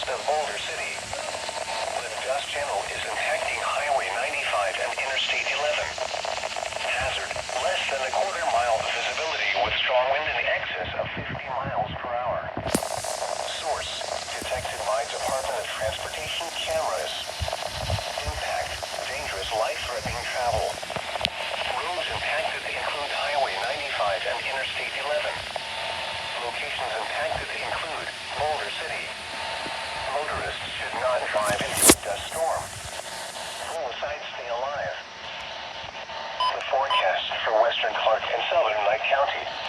west of Boulder City. The dust channel is impacting Highway 95 and Interstate 11. Hazard, less than a quarter-mile visibility with strong wind in excess of 50 miles per hour. Source, detected by Department of Transportation cameras. Impact, dangerous life-threatening travel. Roads impacted include Highway 95 and Interstate 11. Locations impacted include Boulder City. Motorists should not drive into a dust storm. Pull aside, stay alive. The forecast for western Clark and southern Lake County.